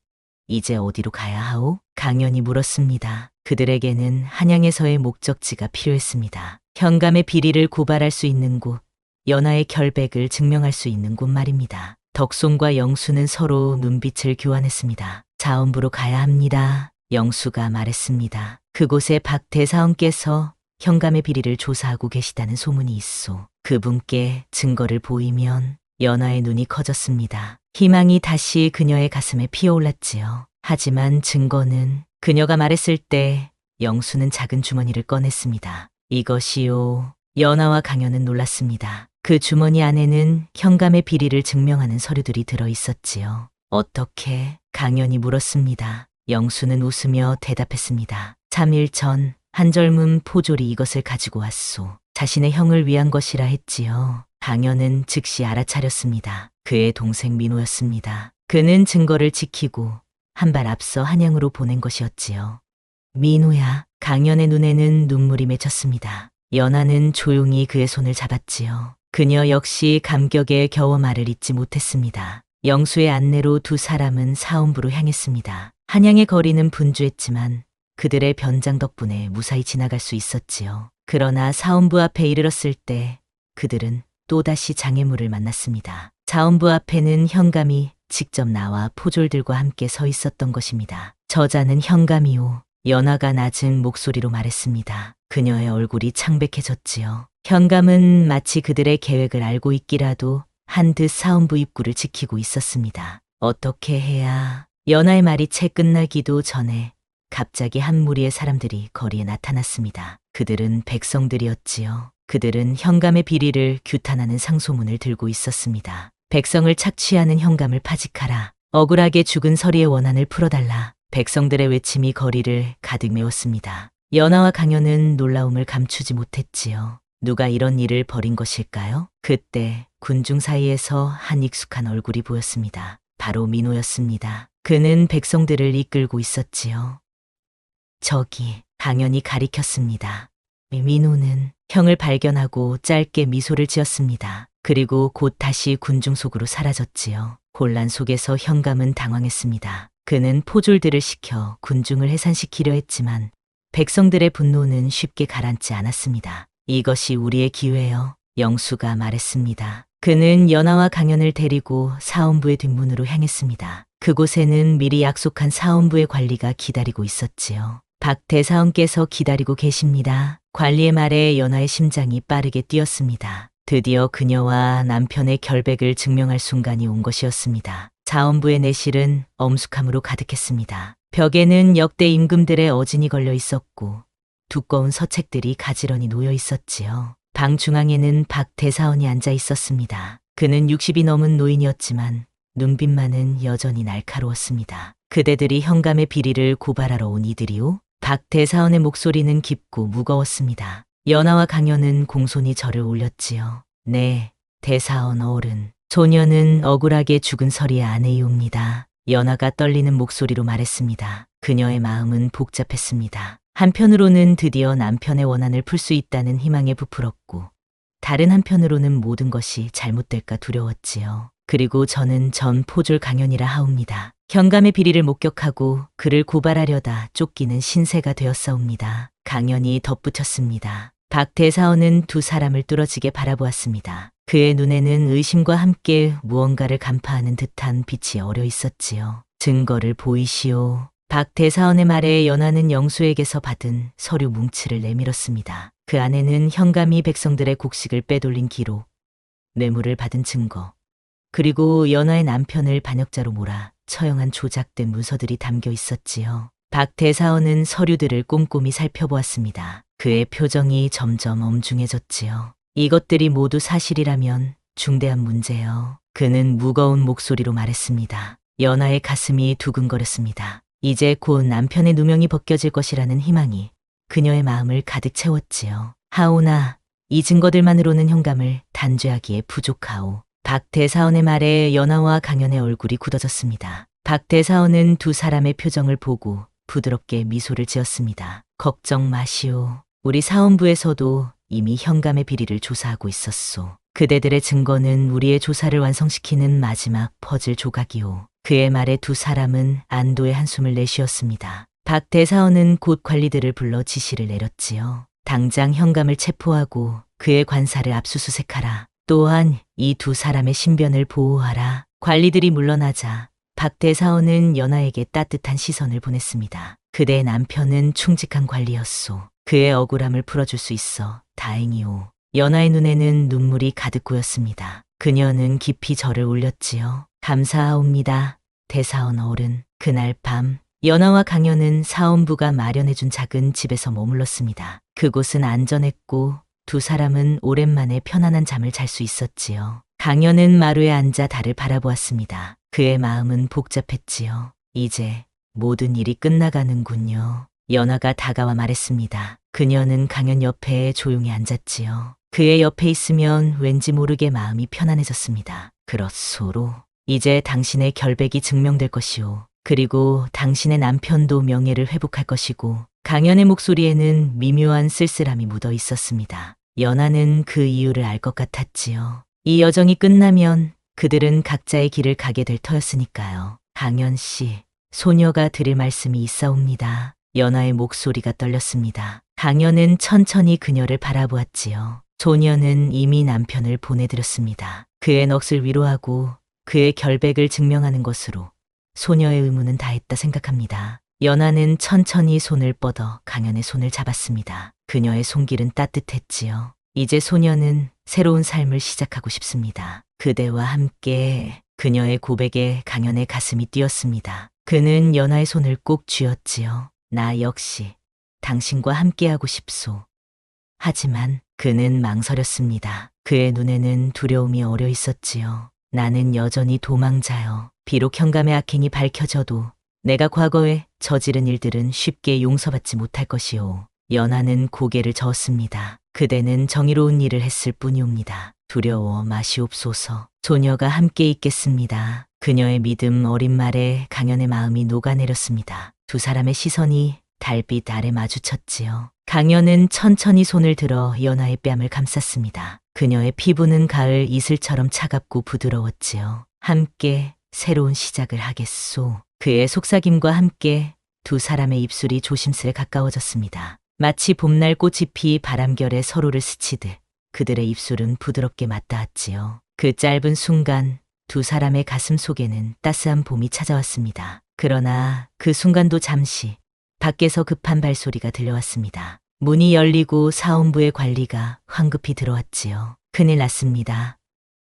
이제 어디로 가야 하오? 강연이 물었습니다. 그들에게는 한양에서의 목적지가 필요했습니다. 현감의 비리를 고발할 수 있는 곳, 연하의 결백을 증명할 수 있는 곳 말입니다. 덕송과 영수는 서로 눈빛을 교환했습니다. 자원부로 가야 합니다. 영수가 말했습니다. 그곳에 박 대사원께서 현감의 비리를 조사하고 계시다는 소문이 있소. 그분께 증거를 보이면. 연하의 눈이 커졌습니다. 희망이 다시 그녀의 가슴에 피어올랐지요. 하지만 증거는. 그녀가 말했을 때 영수는 작은 주머니를 꺼냈습니다. 이것이요. 연하와 강연은 놀랐습니다. 그 주머니 안에는 현감의 비리를 증명하는 서류들이 들어 있었지요. 어떻게? 강연이 물었습니다. 영수는 웃으며 대답했습니다. 3일 전 한 젊은 포졸이 이것을 가지고 왔소. 자신의 형을 위한 것이라 했지요. 강연은 즉시 알아차렸습니다. 그의 동생 민호였습니다. 그는 증거를 지키고 한 발 앞서 한양으로 보낸 것이었지요. 민호야. 강연의 눈에는 눈물이 맺혔습니다. 연하는 조용히 그의 손을 잡았지요. 그녀 역시 감격에 겨워 말을 잇지 못했습니다. 영수의 안내로 두 사람은 사원부로 향했습니다. 한양의 거리는 분주했지만 그들의 변장 덕분에 무사히 지나갈 수 있었지요. 그러나 사원부 앞에 이르렀을 때 그들은 또다시 장애물을 만났습니다. 사원부 앞에는 현감이 직접 나와 포졸들과 함께 서 있었던 것입니다. 저자는 현감이요. 연하가 낮은 목소리로 말했습니다. 그녀의 얼굴이 창백해졌지요. 현감은 마치 그들의 계획을 알고 있기라도 한 듯 사원부 입구를 지키고 있었습니다. 어떻게 해야... 연하의 말이 채 끝나기도 전에 갑자기 한 무리의 사람들이 거리에 나타났습니다. 그들은 백성들이었지요. 그들은 현감의 비리를 규탄하는 상소문을 들고 있었습니다. 백성을 착취하는 현감을 파직하라. 억울하게 죽은 서리의 원한을 풀어달라. 백성들의 외침이 거리를 가득 메웠습니다. 연하와 강연은 놀라움을 감추지 못했지요. 누가 이런 일을 벌인 것일까요? 그때 군중 사이에서 한 익숙한 얼굴이 보였습니다. 바로 민호였습니다. 그는 백성들을 이끌고 있었지요. 저기, 강연이 가리켰습니다. 민호는 형을 발견하고 짧게 미소를 지었습니다. 그리고 곧 다시 군중 속으로 사라졌지요. 혼란 속에서 현감은 당황했습니다. 그는 포졸들을 시켜 군중을 해산시키려 했지만 백성들의 분노는 쉽게 가라앉지 않았습니다. 이것이 우리의 기회요. 영수가 말했습니다. 그는 연하와 강연을 데리고 사원부의 뒷문으로 향했습니다. 그곳에는 미리 약속한 사원부의 관리가 기다리고 있었지요. 박 대사원께서 기다리고 계십니다. 관리의 말에 연하의 심장이 빠르게 뛰었습니다. 드디어 그녀와 남편의 결백을 증명할 순간이 온 것이었습니다. 사원부의 내실은 엄숙함으로 가득했습니다. 벽에는 역대 임금들의 어진이 걸려 있었고 두꺼운 서책들이 가지런히 놓여 있었지요. 방 중앙에는 박 대사원이 앉아 있었습니다. 그는 60이 넘은 노인이었지만 눈빛만은 여전히 날카로웠습니다. 그대들이 현감의 비리를 고발하러 온 이들이오? 박 대사원의 목소리는 깊고 무거웠습니다. 연하와 강연은 공손히 절을 올렸지요. 네, 대사원 어른. 소녀는 억울하게 죽은 서리의 아내이옵니다. 연하가 떨리는 목소리로 말했습니다. 그녀의 마음은 복잡했습니다. 한편으로는 드디어 남편의 원한을 풀 수 있다는 희망에 부풀었고 다른 한편으로는 모든 것이 잘못될까 두려웠지요. 그리고 저는 전 포졸 강연이라 하옵니다. 현감의 비리를 목격하고 그를 고발하려다 쫓기는 신세가 되었사옵니다. 강연이 덧붙였습니다. 박 대사원은 두 사람을 뚫어지게 바라보았습니다. 그의 눈에는 의심과 함께 무언가를 간파하는 듯한 빛이 어려 있었지요. 증거를 보이시오. 박 대사원의 말에 연하는 영수에게서 받은 서류 뭉치를 내밀었습니다. 그 안에는 현감이 백성들의 곡식을 빼돌린 기록, 뇌물을 받은 증거, 그리고 연하의 남편을 반역자로 몰아 처형한 조작된 문서들이 담겨 있었지요. 박 대사원은 서류들을 꼼꼼히 살펴보았습니다. 그의 표정이 점점 엄중해졌지요. 이것들이 모두 사실이라면 중대한 문제요. 그는 무거운 목소리로 말했습니다. 연하의 가슴이 두근거렸습니다. 이제 곧 남편의 누명이 벗겨질 것이라는 희망이 그녀의 마음을 가득 채웠지요. 하오나 이 증거들만으로는 현감을 단죄하기에 부족하오. 박 대사원의 말에 연하와 강연의 얼굴이 굳어졌습니다. 박 대사원은 두 사람의 표정을 보고 부드럽게 미소를 지었습니다. 걱정 마시오. 우리 사원부에서도 이미 현감의 비리를 조사하고 있었소. 그대들의 증거는 우리의 조사를 완성시키는 마지막 퍼즐 조각이오. 그의 말에 두 사람은 안도의 한숨을 내쉬었습니다. 박 대사원은 곧 관리들을 불러 지시를 내렸지요. 당장 현감을 체포하고 그의 관사를 압수수색하라. 또한 이 두 사람의 신변을 보호하라. 관리들이 물러나자 박대사원은 연하에게 따뜻한 시선을 보냈습니다. 그대의 남편은 충직한 관리였소. 그의 억울함을 풀어줄 수 있어 다행이오. 연하의 눈에는 눈물이 가득 고였습니다. 그녀는 깊이 절을 올렸지요. 감사하옵니다. 대사원 어른. 그날 밤 연하와 강연은 사원부가 마련해준 작은 집에서 머물렀습니다. 그곳은 안전했고 두 사람은 오랜만에 편안한 잠을 잘 수 있었지요. 강연은 마루에 앉아 달을 바라보았습니다. 그의 마음은 복잡했지요. 이제 모든 일이 끝나가는군요. 연하가 다가와 말했습니다. 그녀는 강연 옆에 조용히 앉았지요. 그의 옆에 있으면 왠지 모르게 마음이 편안해졌습니다. 그렇소로. 이제 당신의 결백이 증명될 것이오. 그리고 당신의 남편도 명예를 회복할 것이고. 강연의 목소리에는 미묘한 쓸쓸함이 묻어 있었습니다. 연하는 그 이유를 알 것 같았지요. 이 여정이 끝나면 그들은 각자의 길을 가게 될 터였으니까요. 강연 씨, 소녀가 드릴 말씀이 있사옵니다. 연하의 목소리가 떨렸습니다. 강연은 천천히 그녀를 바라보았지요. 소녀는 이미 남편을 보내드렸습니다. 그의 넋을 위로하고 그의 결백을 증명하는 것으로 소녀의 의무는 다했다 생각합니다. 연하는 천천히 손을 뻗어 강연의 손을 잡았습니다. 그녀의 손길은 따뜻했지요. 이제 소녀는 새로운 삶을 시작하고 싶습니다. 그대와 함께. 그녀의 고백에 강연의 가슴이 뛰었습니다. 그는 연하의 손을 꼭 쥐었지요. 나 역시 당신과 함께하고 싶소. 하지만 그는 망설였습니다. 그의 눈에는 두려움이 어려 있었지요. 나는 여전히 도망자요. 비록 현감의 악행이 밝혀져도 내가 과거에 저지른 일들은 쉽게 용서받지 못할 것이오. 연하는 고개를 저었습니다. 그대는 정의로운 일을 했을 뿐이옵니다. 두려워 마시옵소서. 소녀가 함께 있겠습니다. 그녀의 믿음 어린 말에 강연의 마음이 녹아내렸습니다. 두 사람의 시선이 달빛 아래 마주쳤지요. 강연은 천천히 손을 들어 연하의 뺨을 감쌌습니다. 그녀의 피부는 가을 이슬처럼 차갑고 부드러웠지요. 함께 새로운 시작을 하겠소. 그의 속삭임과 함께 두 사람의 입술이 조심스레 가까워졌습니다. 마치 봄날 꽃이 피 바람결에 서로를 스치듯 그들의 입술은 부드럽게 맞닿았지요. 그 짧은 순간 두 사람의 가슴 속에는 따스한 봄이 찾아왔습니다. 그러나 그 순간도 잠시 밖에서 급한 발소리가 들려왔습니다. 문이 열리고 사원부의 관리가 황급히 들어왔지요. 큰일 났습니다.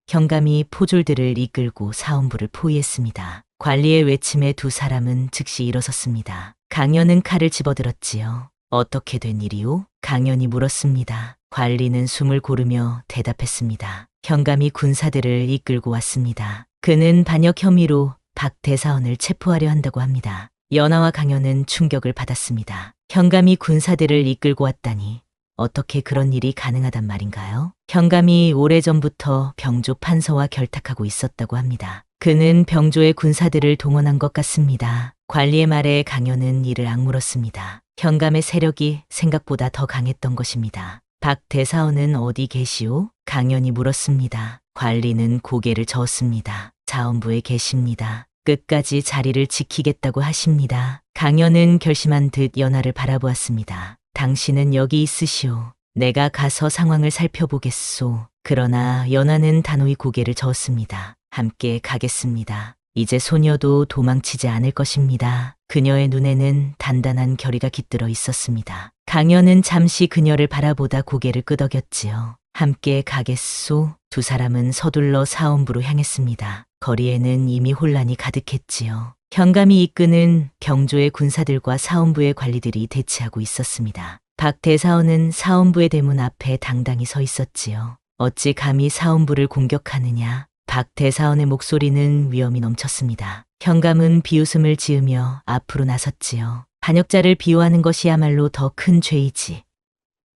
현감이 포졸들을 이끌고 사원부를 포위했습니다. 관리의 외침에 두 사람은 즉시 일어섰습니다. 강연은 칼을 집어들었지요. 어떻게 된 일이오? 강연이 물었습니다. 관리는 숨을 고르며 대답했습니다. 현감이 군사들을 이끌고 왔습니다. 그는 반역 혐의로 박 대사원을 체포하려 한다고 합니다. 연하와 강연은 충격을 받았습니다. 현감이 군사들을 이끌고 왔다니 어떻게 그런 일이 가능하단 말인가요? 현감이 오래전부터 병조 판서와 결탁하고 있었다고 합니다. 그는 병조의 군사들을 동원한 것 같습니다. 관리의 말에 강연은 이를 악물었습니다. 현감의 세력이 생각보다 더 강했던 것입니다. 박 대사원은 어디 계시오? 강연이 물었습니다. 관리는 고개를 저었습니다. 자원부에 계십니다. 끝까지 자리를 지키겠다고 하십니다. 강연은 결심한 듯 연하를 바라보았습니다. 당신은 여기 있으시오. 내가 가서 상황을 살펴보겠소. 그러나 연하는 단호히 고개를 저었습니다. 함께 가겠습니다. 이제 소녀도 도망치지 않을 것입니다. 그녀의 눈에는 단단한 결의가 깃들어 있었습니다. 강연은 잠시 그녀를 바라보다 고개를 끄덕였지요. 함께 가겠소. 두 사람은 서둘러 사원부로 향했습니다. 거리에는 이미 혼란이 가득했지요. 현감이 이끄는 병조의 군사들과 사원부의 관리들이 대치하고 있었습니다. 박 대사원은 사원부의 대문 앞에 당당히 서 있었지요. 어찌 감히 사원부를 공격하느냐. 박 대사원의 목소리는 위험이 넘쳤습니다. 현감은 비웃음을 지으며 앞으로 나섰지요. 반역자를 비호하는 것이야말로 더 큰 죄이지.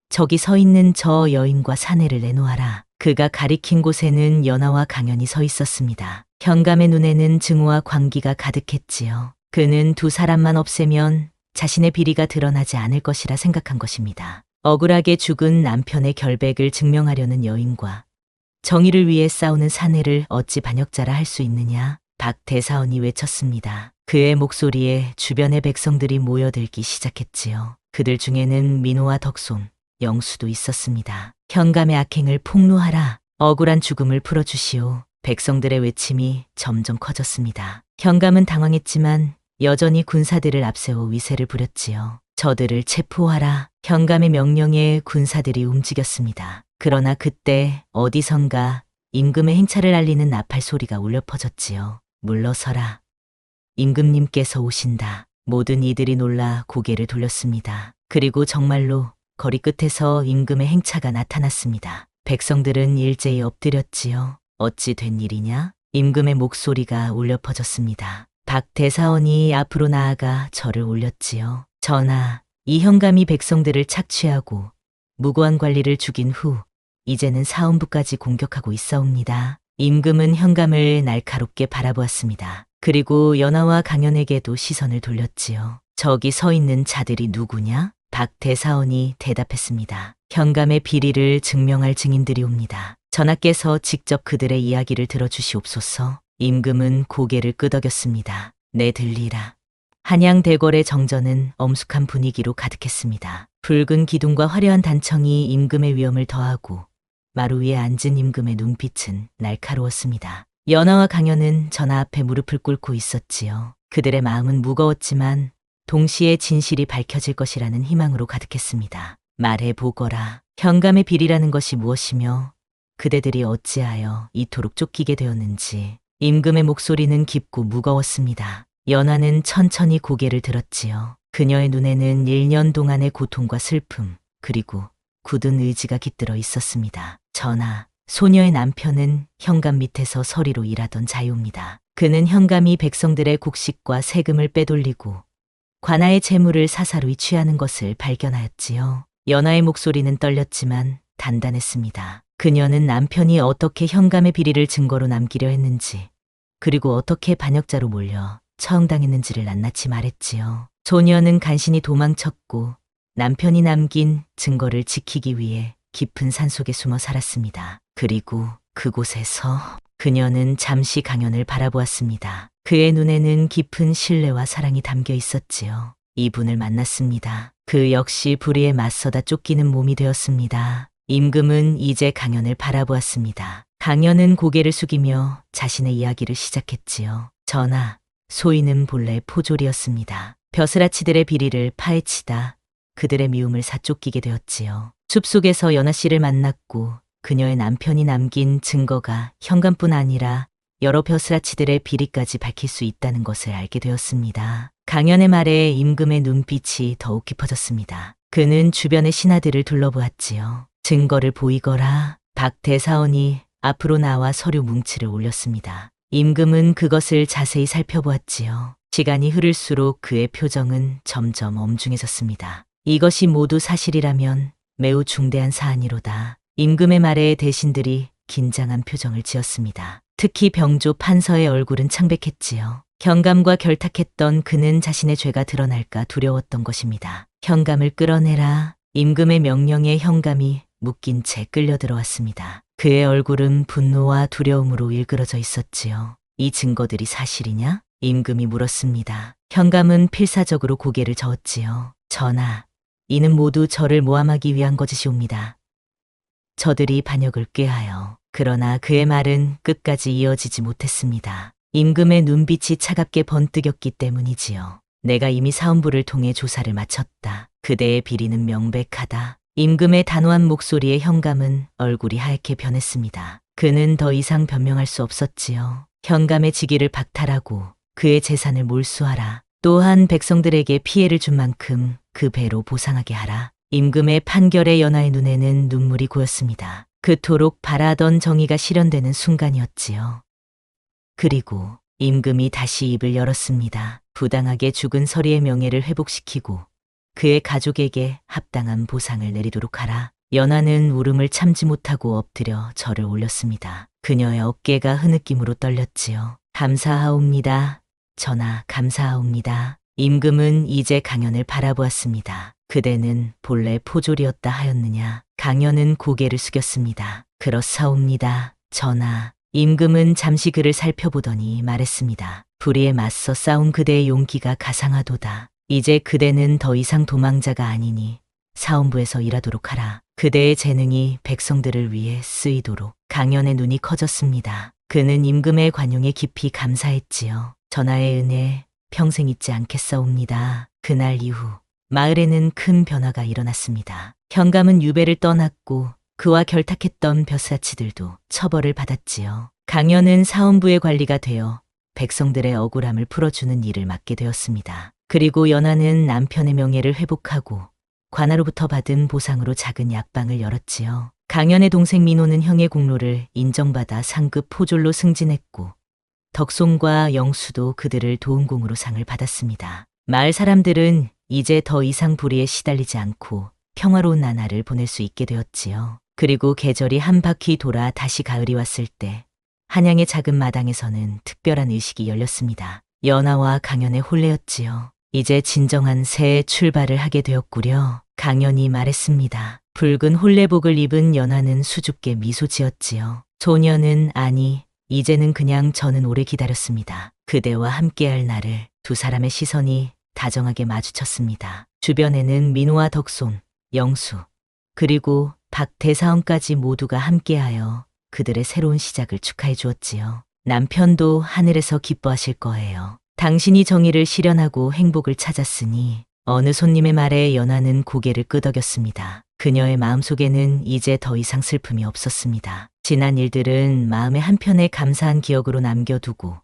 저기 서 있는 저 여인과 사내를 내놓아라. 그가 가리킨 곳에는 연하와 강연이 서 있었습니다. 현감의 눈에는 증오와 광기가 가득했지요. 그는 두 사람만 없애면 자신의 비리가 드러나지 않을 것이라 생각한 것입니다. 억울하게 죽은 남편의 결백을 증명하려는 여인과 정의를 위해 싸우는 사내를 어찌 반역자라 할 수 있느냐? 박 대사원이 외쳤습니다. 그의 목소리에 주변의 백성들이 모여들기 시작했지요. 그들 중에는 민호와 덕손, 영수도 있었습니다. 현감의 악행을 폭로하라. 억울한 죽음을 풀어주시오. 백성들의 외침이 점점 커졌습니다. 현감은 당황했지만 여전히 군사들을 앞세워 위세를 부렸지요. 저들을 체포하라. 현감의 명령에 군사들이 움직였습니다. 그러나 그때 어디선가 임금의 행차를 알리는 나팔 소리가 울려 퍼졌지요. 물러서라. 임금님께서 오신다. 모든 이들이 놀라 고개를 돌렸습니다. 그리고 정말로 거리 끝에서 임금의 행차가 나타났습니다. 백성들은 일제히 엎드렸지요. 어찌 된 일이냐? 임금의 목소리가 울려 퍼졌습니다. 박 대사원이 앞으로 나아가 절을 올렸지요. 전하, 이 현감이 백성들을 착취하고 무고한 관리를 죽인 후 이제는 사헌부까지 공격하고 있사옵니다. 임금은 현감을 날카롭게 바라보았습니다. 그리고 연하와 강연에게도 시선을 돌렸지요. 저기 서 있는 자들이 누구냐? 박 대사원이 대답했습니다. 현감의 비리를 증명할 증인들이 옵니다. 전하께서 직접 그들의 이야기를 들어주시옵소서. 임금은 고개를 끄덕였습니다. 네, 들리라. 한양 대궐의 정전은 엄숙한 분위기로 가득했습니다. 붉은 기둥과 화려한 단청이 임금의 위엄을 더하고 마루 위에 앉은 임금의 눈빛은 날카로웠습니다. 연하와 강연은 전하 앞에 무릎을 꿇고 있었지요. 그들의 마음은 무거웠지만 동시에 진실이 밝혀질 것이라는 희망으로 가득했습니다. 말해보거라. 현감의 비리라는 것이 무엇이며 그대들이 어찌하여 이토록 쫓기게 되었는지. 임금의 목소리는 깊고 무거웠습니다. 연하는 천천히 고개를 들었지요. 그녀의 눈에는 1년 동안의 고통과 슬픔, 그리고 굳은 의지가 깃들어 있었습니다. 전하, 소녀의 남편은 현감 밑에서 서리로 일하던 자유입니다. 그는 현감이 백성들의 곡식과 세금을 빼돌리고 관아의 재물을 사사로이 취하는 것을 발견하였지요. 연하의 목소리는 떨렸지만 단단했습니다. 그녀는 남편이 어떻게 현감의 비리를 증거로 남기려 했는지, 그리고 어떻게 반역자로 몰려 처형당했는지를 낱낱이 말했지요. 소녀는 간신히 도망쳤고 남편이 남긴 증거를 지키기 위해 깊은 산속에 숨어 살았습니다. 그리고 그곳에서 그녀는 잠시 강연을 바라보았습니다. 그의 눈에는 깊은 신뢰와 사랑이 담겨 있었지요. 이분을 만났습니다. 그 역시 불의에 맞서다 쫓기는 몸이 되었습니다. 임금은 이제 강연을 바라보았습니다. 강연은 고개를 숙이며 자신의 이야기를 시작했지요. 전하, 소인은 본래 포졸이었습니다. 벼슬아치들의 비리를 파헤치다 그들의 미움을 사쫓기게 되었지요. 숲속에서 연하 씨를 만났고 그녀의 남편이 남긴 증거가 현감뿐 아니라 여러 벼슬아치들의 비리까지 밝힐 수 있다는 것을 알게 되었습니다. 강연의 말에 임금의 눈빛이 더욱 깊어졌습니다. 그는 주변의 신하들을 둘러보았지요. 증거를 보이거라. 박 대사원이 앞으로 나와 서류 뭉치를 올렸습니다. 임금은 그것을 자세히 살펴보았지요. 시간이 흐를수록 그의 표정은 점점 엄중해졌습니다. 이것이 모두 사실이라면 매우 중대한 사안이로다. 임금의 말에 대신들이 긴장한 표정을 지었습니다. 특히 병조 판서의 얼굴은 창백했지요. 현감과 결탁했던 그는 자신의 죄가 드러날까 두려웠던 것입니다. 현감을 끌어내라. 임금의 명령에 현감이 묶인 채 끌려 들어왔습니다. 그의 얼굴은 분노와 두려움으로 일그러져 있었지요. 이 증거들이 사실이냐? 임금이 물었습니다. 현감은 필사적으로 고개를 저었지요. 전하, 이는 모두 저를 모함하기 위한 거짓이옵니다. 저들이 반역을 꾀하여. 그러나 그의 말은 끝까지 이어지지 못했습니다. 임금의 눈빛이 차갑게 번뜩였기 때문이지요. 내가 이미 사헌부를 통해 조사를 마쳤다. 그대의 비리는 명백하다. 임금의 단호한 목소리에 현감은 얼굴이 하얗게 변했습니다. 그는 더 이상 변명할 수 없었지요. 현감의 직위를 박탈하고 그의 재산을 몰수하라. 또한 백성들에게 피해를 준 만큼 그 배로 보상하게 하라. 임금의 판결에 연하의 눈에는 눈물이 고였습니다. 그토록 바라던 정의가 실현되는 순간이었지요. 그리고 임금이 다시 입을 열었습니다. 부당하게 죽은 서리의 명예를 회복시키고 그의 가족에게 합당한 보상을 내리도록 하라. 연하는 울음을 참지 못하고 엎드려 절을 올렸습니다. 그녀의 어깨가 흐느낌으로 떨렸지요. 감사하옵니다. 전하, 감사하옵니다. 임금은 이제 강연을 바라보았습니다. 그대는 본래 포졸이었다 하였느냐? 강연은 고개를 숙였습니다. 그렇사옵니다. 전하. 임금은 잠시 그를 살펴보더니 말했습니다. 불의에 맞서 싸운 그대의 용기가 가상하도다. 이제 그대는 더 이상 도망자가 아니니 사헌부에서 일하도록 하라. 그대의 재능이 백성들을 위해 쓰이도록 강연의 눈이 커졌습니다. 그는 임금의 관용에 깊이 감사했지요. 전하의 은혜 평생 잊지 않겠사옵니다. 그날 이후 마을에는 큰 변화가 일어났습니다. 현감은 유배를 떠났고 그와 결탁했던 벼사치들도 처벌을 받았지요. 강연은 사원부의 관리가 되어 백성들의 억울함을 풀어주는 일을 맡게 되었습니다. 그리고 연하는 남편의 명예를 회복하고 관아로부터 받은 보상으로 작은 약방을 열었지요. 강연의 동생 민호는 형의 공로를 인정받아 상급 포졸로 승진했고 덕송과 영수도 그들을 도움공으로 상을 받았습니다. 마을 사람들은 이제 더 이상 불의에 시달리지 않고 평화로운 나날을 보낼 수 있게 되었지요. 그리고 계절이 한 바퀴 돌아 다시 가을이 왔을 때 한양의 작은 마당에서는 특별한 의식이 열렸습니다. 연하와 강연의 혼례였지요. 이제 진정한 새해 출발을 하게 되었구려. 강연이 말했습니다. 붉은 혼례복을 입은 연하는 수줍게 미소 지었지요. 소녀는 아니, 이제는 그냥 저는 오래 기다렸습니다. 그대와 함께할 날을. 두 사람의 시선이 다정하게 마주쳤습니다. 주변에는 민호와 덕손, 영수, 그리고 박대사원까지 모두가 함께하여 그들의 새로운 시작을 축하해 주었지요. 남편도 하늘에서 기뻐하실 거예요. 당신이 정의를 실현하고 행복을 찾았으니. 어느 손님의 말에 연하는 고개를 끄덕였습니다. 그녀의 마음속에는 이제 더 이상 슬픔이 없었습니다. 지난 일들은 마음의 한편에 감사한 기억으로 남겨두고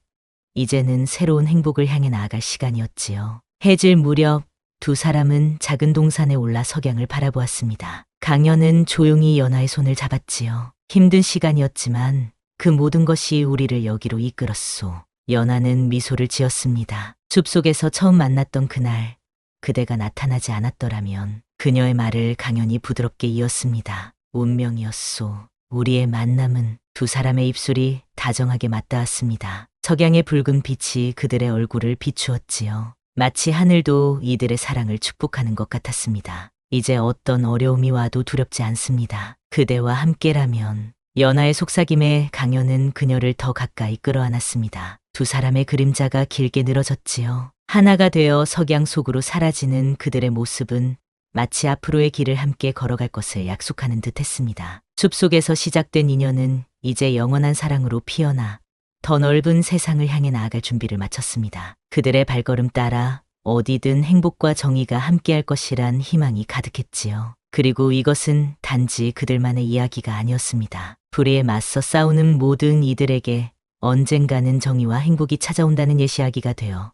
이제는 새로운 행복을 향해 나아갈 시간이었지요. 해질 무렵 두 사람은 작은 동산에 올라 석양을 바라보았습니다. 강연은 조용히 연하의 손을 잡았지요. 힘든 시간이었지만 그 모든 것이 우리를 여기로 이끌었소. 연하는 미소를 지었습니다. 숲속에서 처음 만났던 그날 그대가 나타나지 않았더라면. 그녀의 말을 강연이 부드럽게 이었습니다. 운명이었소. 우리의 만남은. 두 사람의 입술이 다정하게 맞닿았습니다. 석양의 붉은 빛이 그들의 얼굴을 비추었지요. 마치 하늘도 이들의 사랑을 축복하는 것 같았습니다. 이제 어떤 어려움이 와도 두렵지 않습니다. 그대와 함께라면. 연하의 속삭임에 강연은 그녀를 더 가까이 끌어안았습니다. 두 사람의 그림자가 길게 늘어졌지요. 하나가 되어 석양 속으로 사라지는 그들의 모습은 마치 앞으로의 길을 함께 걸어갈 것을 약속하는 듯했습니다. 숲속에서 시작된 인연은 이제 영원한 사랑으로 피어나 더 넓은 세상을 향해 나아갈 준비를 마쳤습니다. 그들의 발걸음 따라 어디든 행복과 정의가 함께할 것이란 희망이 가득했지요. 그리고 이것은 단지 그들만의 이야기가 아니었습니다. 불의에 맞서 싸우는 모든 이들에게 언젠가는 정의와 행복이 찾아온다는 예시하기가 되어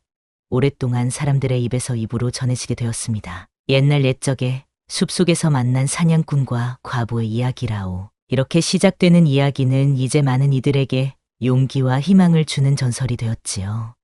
오랫동안 사람들의 입에서 입으로 전해지게 되었습니다. 옛날 옛적에 숲속에서 만난 사냥꾼과 과부의 이야기라오. 이렇게 시작되는 이야기는 이제 많은 이들에게 용기와 희망을 주는 전설이 되었지요.